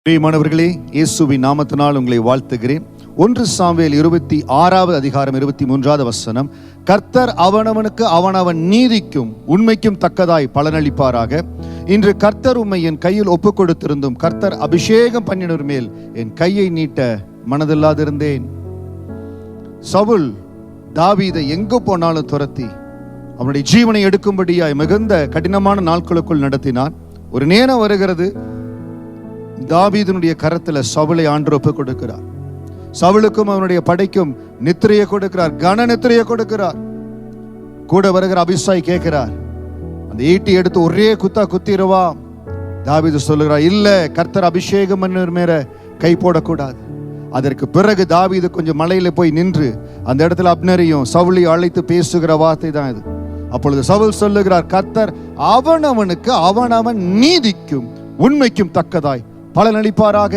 பிரியமானவர்களே, இயேசுவின் நாமத்தினால் உங்களை வாழ்த்துகிறேன். 1 சாமுவேல் 26 அதிகாரம் 23 வசனம், கர்த்தர் அவனவனுக்கு அவனவன் நீதிக்கும் உண்மைக்கும் தக்கதாய் பலனளிப்பாராக. இன்று கர்த்தர் உம்மை என் கையில் ஒப்புக் கொடுத்திருந்தும் கர்த்தர் அபிஷேகம் பண்ணினவர் மேல் என் கையை நீட்ட மனதில்லாதிருந்தேன். சவுல் தாவீதை எங்கு போனாலும் துரத்தி அவனுடைய ஜீவனை எடுக்கும்படியாய் மிகுந்த கடினமான நாட்களுக்குள் நடத்தினான். ஒரு நேரம் வருகிறது, தாவீதினுடைய கரத்தில் சவுலை ஆண்டு ஒப்புக் கொடுக்கிறார். சவுலுக்கும் அவனுடைய படைக்கும் நித்திரையை கொடுக்கிறார், கன நித்திரையை கொடுக்கிறார். கூட வருகிற அபிஷாய் கேட்கிறார், அந்த ஈட்டி எடுத்து ஒரே குத்தா குத்திரவா? தாவீது சொல்லுகிறார், இல்ல, கர்த்தர் அபிஷேகம் மேல கை போடக்கூடாது. அதற்கு பிறகு தாவீது கொஞ்சம் மலையில போய் நின்று அந்த இடத்துல அப்னரையும் சவுலையும் அழைத்து பேசுகிற வார்த்தை தான் இது. அப்பொழுது சவுல் சொல்லுகிறார், கர்த்தர் அவனவனுக்கு அவனவன் நீதிக்கும் உண்மைக்கும் தக்கதாய் பலனளிப்பாராக.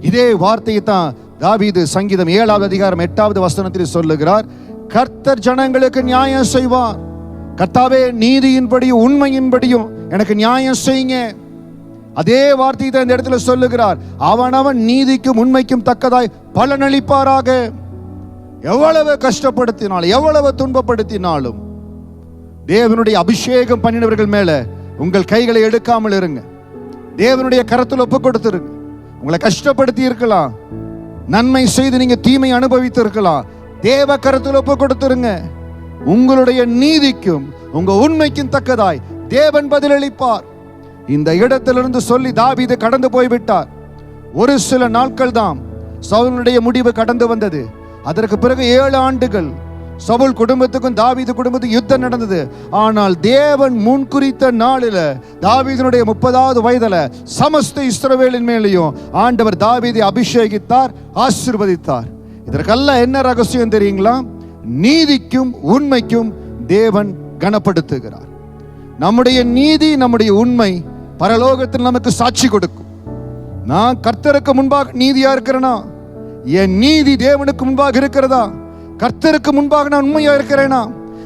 இதே வார்த்தையை தான் தாவீது சங்கீதம் 7 அதிகாரம் 8 வசனத்தில் சொல்லுகிறார், கர்த்தர் ஜனங்களுக்கு நியாயம் செய்வார். கர்த்தாவே, நீதியின்படியும் உண்மையின்படியும் எனக்கு நியாயம் செய்யுங்க. அதே வார்த்தையை தான் இந்த இடத்துல சொல்லுகிறார், அவனவன் நீதிக்கும் உண்மைக்கும் தக்கதாய் பலனளிப்பாராக. எவ்வளவு கஷ்டப்படுத்தினாலும் எவ்வளவு துன்பப்படுத்தினாலும் தேவனுடைய அபிஷேகம் பண்ணினவர்கள் மேல உங்கள் கைகளை எடுக்காமல் இருங்க. தேவனுடைய கரத்தில் ஒப்பு கொடுத்திருங்க. உங்களை கஷ்டப்படுத்தி இருக்கலாம், நன்மை செய்து நீங்க தீமை அனுபவித்து இருக்கலாம், தேவ கரத்தில் ஒப்பு கொடுத்திருங்க. உங்களுடைய நீதிக்கும் உங்க உண்மைக்கும் தக்கதாய் தேவன் பதிலளிப்பார். இந்த இடத்திலிருந்து சொல்லி தாவீது கடந்து போய்விட்டார். ஒரு சில நாட்கள் தான் சவுலுடைய முடிவு கடந்து வந்தது. அதற்கு பிறகு 7 ஆண்டுகள் சவுல் குடும்பத்துக்கும் தாவீது குடும்பத்துக்கும் யுத்தம் நடந்தது. ஆனால் தேவன் முன்குறித்த நாளில தாவீதினுடைய 30வது வயதுல சமஸ்த இஸ்ரவேலின் மேலேயும் ஆண்டவர் தாவீதை அபிஷேகித்தார், ஆசீர்வதித்தார். இதற்கெல்லாம் என்ன ரகசியம் தெரியுங்களா? நீதிக்கும் உண்மைக்கும் தேவன் கனப்படுத்துகிறார். நம்முடைய நீதி, நம்முடைய உண்மை பரலோகத்தில் நமக்கு சாட்சி கொடுக்கும். நான் கர்த்தருக்கு முன்பாக நீதியா இருக்கிறேனா? என் நீதி தேவனுக்கு முன்பாக இருக்கிறதா? கர்த்தருக்கு முன்பாக நான் உண்மையா இருக்கிறேனா?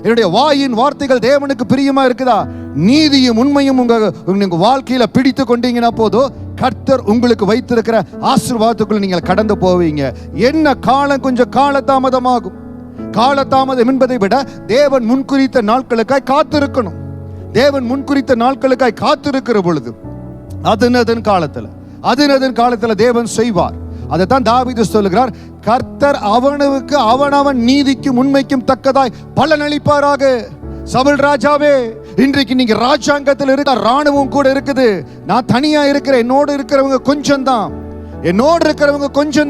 என்னுடைய வாயின் வார்த்தைகள் தேவனுக்கு பிரியமா இருக்குதா? நீதியும் உண்மையும் உங்க வாழ்க்கையில பிடித்து கொண்டீங்கன்னா போதும், கர்த்தர் உங்களுக்கு வைத்திருக்கிற ஆசீர்வாதத்துக்குள்ள நீங்கள் கடந்து போவீங்க. என்ன காலம் கொஞ்சம் காலதாமதமாகும். காலதாமதம் என்பதை விட தேவன் முன்குறித்த நாட்களுக்காய் காத்திருக்கணும். தேவன் முன்குறித்த நாட்களுக்காய் காத்திருக்கிற பொழுது அதன் காலத்துல தேவன் செய்வார். அதைத்தான் தாவீது சொல்லுகிறார், கர்த்தர் அவனுக்கு அவனவன் நீதிக்கும் உண்மைக்கும் தக்கதாய் பலனளிப்பாராக. சவுல் ராஜாவே, இன்றைக்கு நீங்க ராஜாங்கத்தில் இருக்க, ராணுவம் கூட இருக்குது, நான் தனியா இருக்கிறேன். என்னோடு இருக்கிறவங்க கொஞ்சம்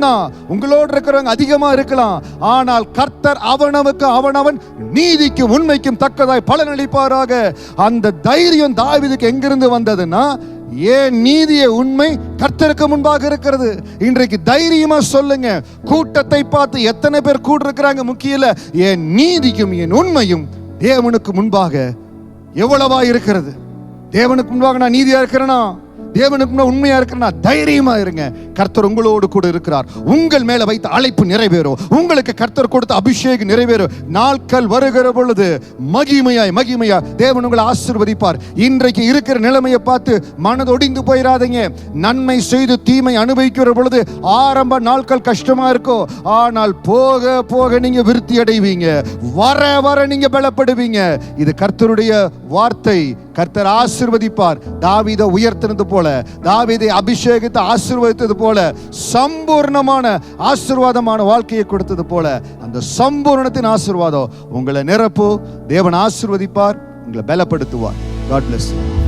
தான், உங்களோடு இருக்கிறவங்க அதிகமா இருக்கலாம். ஆனால் கர்த்தர் அவனவனுக்கு அவனவன் நீதிக்கும் உண்மைக்கும் தக்கதாய் பலனளிப்பாராக. அந்த தைரியம் தாவீதுக்கு எங்கிருந்து வந்ததுன்னா, ஏன் நீதிய உண்மை கர்த்தருக்கு முன்பாக இருக்கிறது. இன்றைக்கு தைரியமா சொல்லுங்க, கூட்டத்தை பார்த்து எத்தனை பேர் கூட இருக்கிறாங்க முக்கியம் இல்ல, என் நீதிக்கும் என் உண்மையும் தேவனுக்கு முன்பாக எவ்வளவா இருக்கிறது. தேவனுக்கு முன்பாக நான் நீதியா இருக்கிறேனா? தேவனுக்கு உண்மையா இருக்கிறனா? தைரியமா இருங்க, கர்த்தர் உங்களோடு கூட இருக்கிறார். உங்கள் மேல வைத்த அழைப்பு நிறைவேறும். உங்களுக்கு கர்த்தர் கொடுத்த அபிஷேகம் நிறைவேறும். நாட்கள் வருகிற பொழுது மகிமையா தேவன் உங்களை ஆசீர்வதிப்பார். இன்றைக்கு இருக்கிற நிலைமையை பார்த்து மனதொடிந்து போயிடாதீங்க. நன்மை செய்து தீமை அனுபவிக்கிற பொழுது ஆரம்ப நாட்கள் கஷ்டமா இருக்கும். ஆனால் போக போக நீங்க விருத்தி அடைவீங்க, வர நீங்க பலப்படுவீங்க. இது கர்த்தருடைய வார்த்தை. கர்த்தர் ஆசீர்வதிப்பார். தாவீதை உயர்த்தினது போல, தாவீதை அபிஷேகித்து ஆசீர்வதித்தது போல, சம்பூர்ணமான ஆசீர்வாதமான வாழ்க்கையை கொடுத்தது போல, அந்த சம்பூர்ணத்தின் ஆசீர்வாதம் உங்களை நிரப்பு. தேவன் ஆசீர்வதிப்பார், உங்களை பலப்படுத்துவார். God bless you.